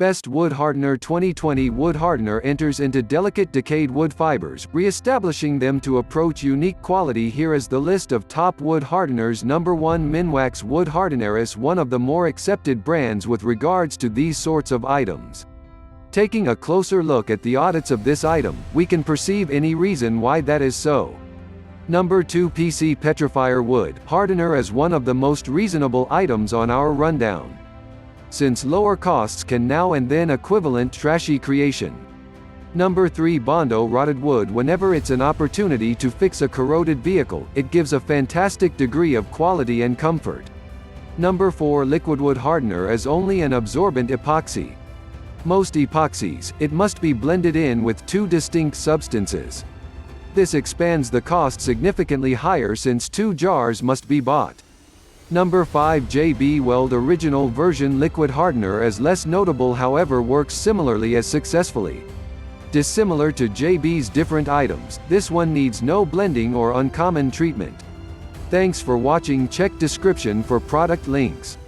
Best Wood Hardener 2020. Wood hardener enters into delicate decayed wood fibers, re-establishing them to approach unique quality. Here is the list of top wood hardeners. Number 1. Minwax Wood Hardener is one of the more accepted brands with regards to these sorts of items. Taking a closer look at the audits of this item, we can perceive any reason why that is so. Number 2. PC-Petrifier Wood Hardener is one of the most reasonable items on our rundown, since lower costs can now and then equivalent trashy creation. Number 3. Bondo Rotted Wood. Whenever it's an opportunity to fix a corroded vehicle, it gives a fantastic degree of quality and comfort. Number 4. LiquidWood Hardener is only an absorbent epoxy. Most epoxies, it must be blended in with two distinct substances. This expands the cost significantly higher since 2 jars must be bought. Number 5. JB Weld Original Version Liquid Hardener is less notable, however works similarly as successfully. Dissimilar to JB's different items, this one needs no blending or uncommon treatment. Thanks for watching. Check description for product links.